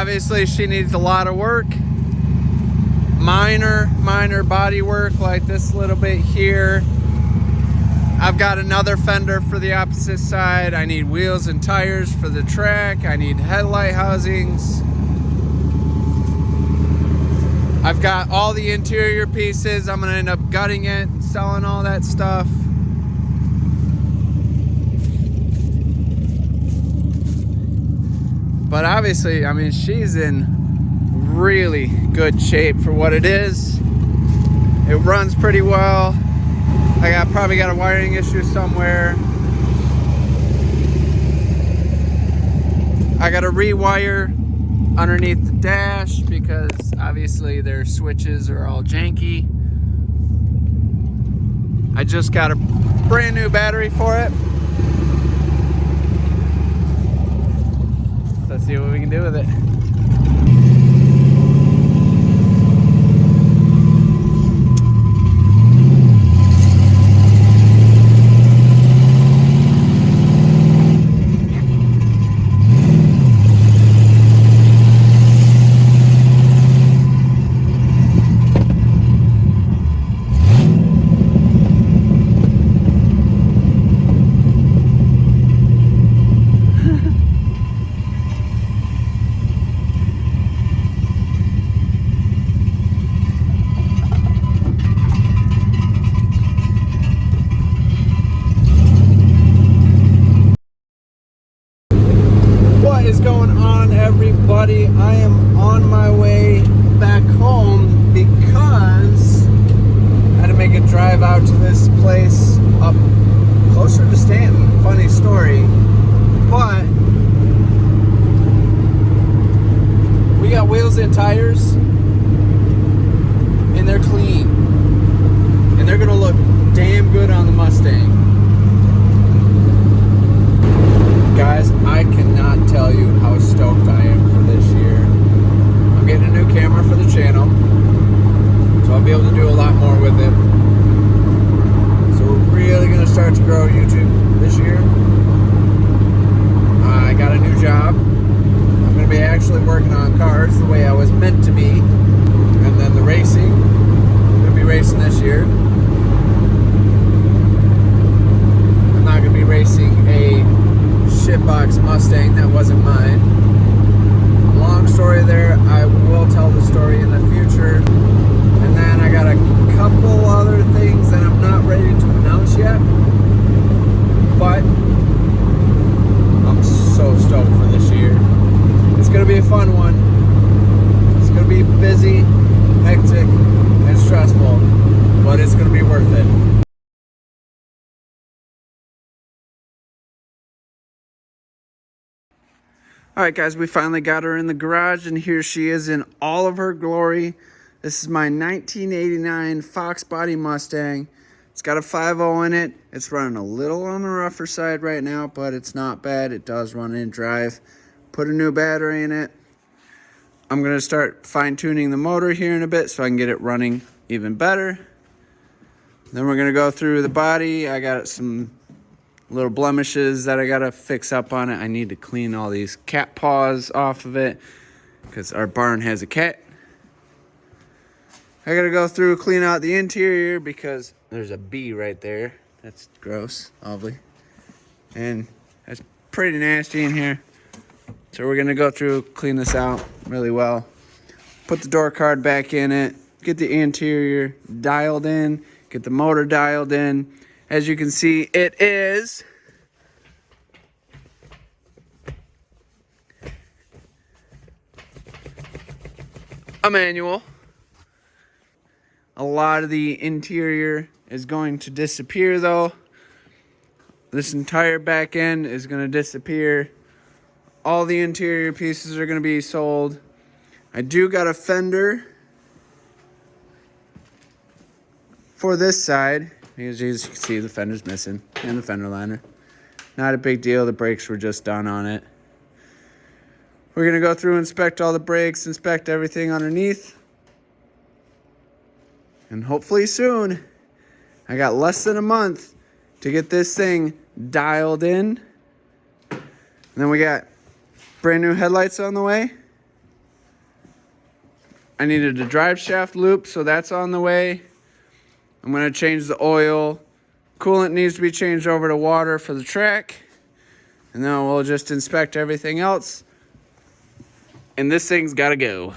Obviously, she needs a lot of work. Minor body work, like this little bit here. I've got another fender for the opposite side. I need wheels and tires for the track. I need headlight housings. I've got all the interior pieces. I'm gonna end up gutting it, selling all that stuff. But obviously, I mean, she's in really good shape for what it is. It runs pretty well. I probably got a wiring issue somewhere. I got to rewire underneath the dash because obviously their switches are all janky. I just got a brand new battery for it. Let's see what we can do with it. Everybody, I am on my way back home because I had to make a drive out to this place up closer to Stanton. Funny story, but we got wheels and tires and they're clean and they're gonna look damn good on the Mustang. Guys, I cannot tell you how stoked I am for this year. I'm getting a new camera for the channel, so I'll be able to do a lot more with it. So we're really going to start to grow YouTube this year. I got a new job. I'm going to be actually working on cars the way I was meant to be. And then the racing, I'm going to be racing this year. I'm not going to be racing a shitbox Mustang that wasn't mine. Long story there. I will tell the story in the future. And then I got a couple other things that I'm not ready to announce yet, but I'm so stoked for this year. It's gonna be a fun one. It's gonna be busy, hectic, and stressful, but it's gonna be worth it. All right, guys, we finally got her in the garage, and here she is in all of her glory. This is my 1989 FOXBODY Mustang. It's got a 5.0 in it. It's running a little on the rougher side right now, but it's not bad. It does run in drive. Put a new battery in it. I'm going to start fine-tuning the motor here in a bit so I can get it running even better. Then we're going to go through the body. I got some little blemishes that I gotta fix up on it. I need to clean all these cat paws off of it because our barn has a cat. I gotta go through, clean out the interior because there's a bee right there. That's gross, obviously. And that's pretty nasty in here. So we're gonna go through, clean this out really well. Put the door card back in it, get the interior dialed in, get the motor dialed in. As you can see, it is a manual. A lot of the interior is going to disappear though. This entire back end is going to disappear. All the interior pieces are going to be sold. I do got a fender for this side. As you can see, the fender's missing and the fender liner. Not a big deal. The brakes were just done on it. We're going to go through, inspect all the brakes, inspect everything underneath. And hopefully soon, I got less than a month to get this thing dialed in. And then we got brand new headlights on the way. I needed a drive shaft loop, so that's on the way. I'm gonna change the oil. Coolant needs to be changed over to water for the track. And then we'll just inspect everything else. And this thing's gotta go.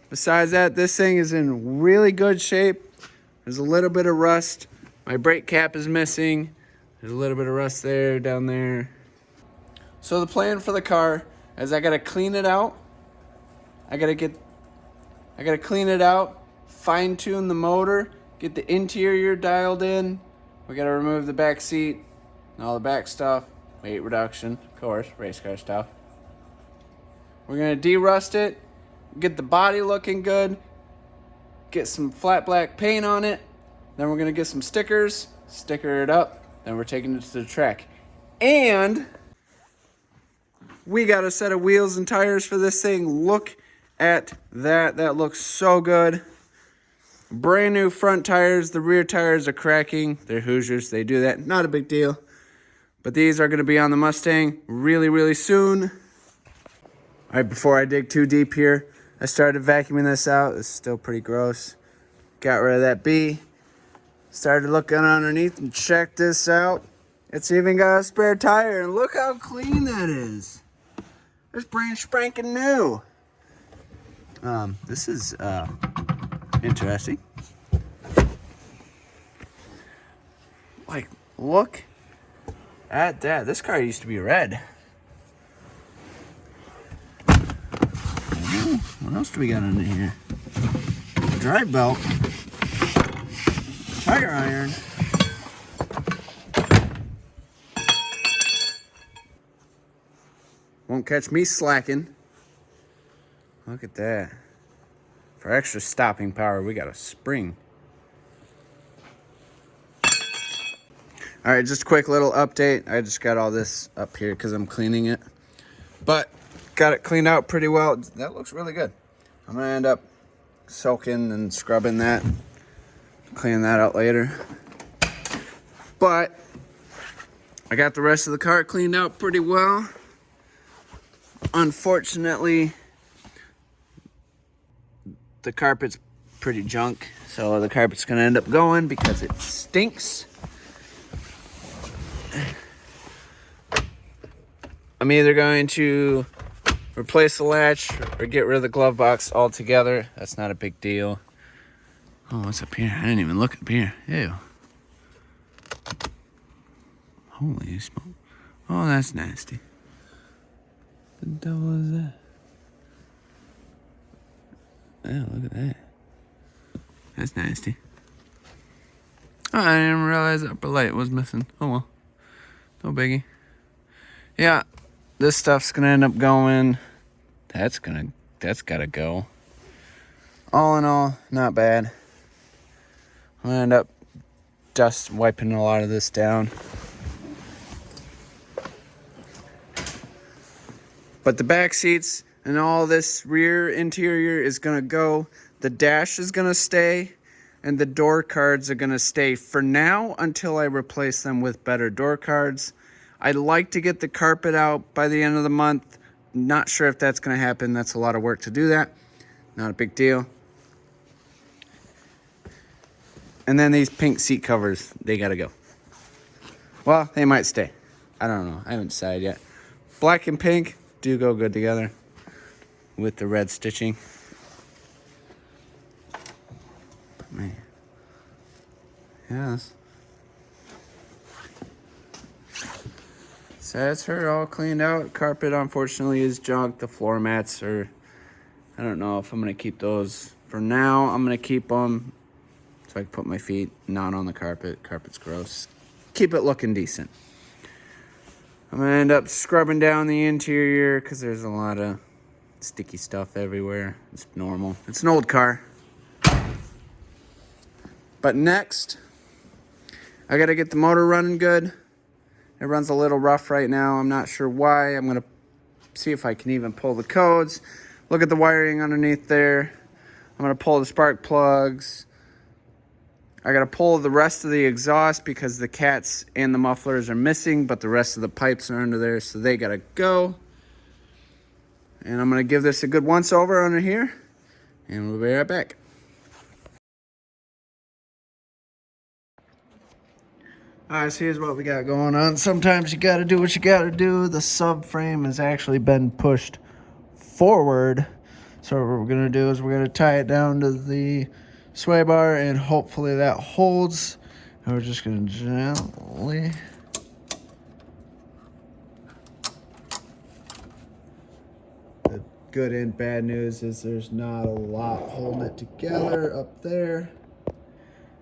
Besides that, this thing is in really good shape. There's a little bit of rust. My brake cap is missing. There's a little bit of rust there, down there. So the plan for the car is I gotta clean it out. I gotta clean it out, fine tune the motor, get the interior dialed in. We gotta remove the back seat and all the back stuff. Weight reduction, of course, race car stuff. We're gonna de-rust it, get the body looking good, get some flat black paint on it. Then we're gonna get some stickers, sticker it up. Then we're taking it to the track. And we got a set of wheels and tires for this thing. Look at that. That looks so good. Brand new front tires. The rear tires are cracking. They're Hoosiers. They do that. Not a big deal. But these are going to be on the Mustang really, really soon. All right, before I dig too deep here, I started vacuuming this out. It's still pretty gross. Got rid of that bee. Started looking underneath and checked this out. It's even got a spare tire, and look how clean that is. It's brand spanking new. This is interesting. Like, look at that. This car used to be red. What else do we got under here? Drive belt. Tire iron. Won't catch me slacking. Look at that. For extra stopping power, we got a spring. All right, just a quick little update. I just got all this up here because I'm cleaning it. But got it cleaned out pretty well. That looks really good. I'm gonna end up soaking and scrubbing that. Clean that out later. But I got the rest of the car cleaned out pretty well. Unfortunately, the carpet's pretty junk, so the carpet's gonna end up going because it stinks. I'm either going to replace the latch or get rid of the glove box altogether. That's not a big deal. Oh, what's up here? I didn't even look up here. Ew. Holy smoke. Oh, that's nasty. The devil is that? Oh, look at that. That's nasty. Oh, I didn't even realize the upper light was missing. Oh well. No biggie. Yeah, this stuff's gonna end up going. That's gotta go. All in all, not bad. I'm gonna end up just wiping a lot of this down. But the back seats and all this rear interior is gonna go. The dash is gonna stay, and the door cards are gonna stay for now until I replace them with better door cards. I'd like to get the carpet out by the end of the month. Not sure if that's gonna happen. That's a lot of work to do that. Not a big deal. And then these pink seat covers, they gotta go. Well, they might stay. I don't know. I haven't decided yet. Black and pink do go good together with the red stitching. But man, yes. So that's her all cleaned out. Carpet, unfortunately, is junk. The floor mats are, I don't know if I'm gonna keep those for now. I'm gonna keep them so I can put my feet not on the carpet. Carpet's gross. Keep it looking decent. I'm gonna end up scrubbing down the interior because there's a lot of sticky stuff everywhere. It's normal. It's an old car. But next, I gotta get the motor running good. It runs a little rough right now. I'm not sure why. I'm gonna see if I can even pull the codes. Look at the wiring underneath there. I'm gonna pull the spark plugs. I gotta pull the rest of the exhaust because the cats and the mufflers are missing, but the rest of the pipes are under there, so they gotta go. And I'm gonna give this a good once over under here. and we'll be right back. Alright, so here's what we got going on. Sometimes you gotta do what you gotta do. The subframe has actually been pushed forward. So what we're gonna do is we're gonna tie it down to the sway bar and hopefully that holds. And we're just gonna gently. The good and bad news is there's not a lot holding it together up there.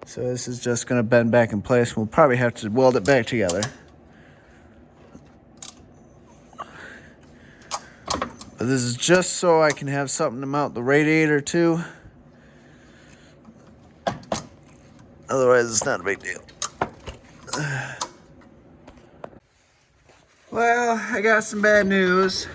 So this is just going to bend back in place. We'll probably have to weld it back together. But this is just so I can have something to mount the radiator to. Otherwise, it's not a big deal. Well, I got some bad news.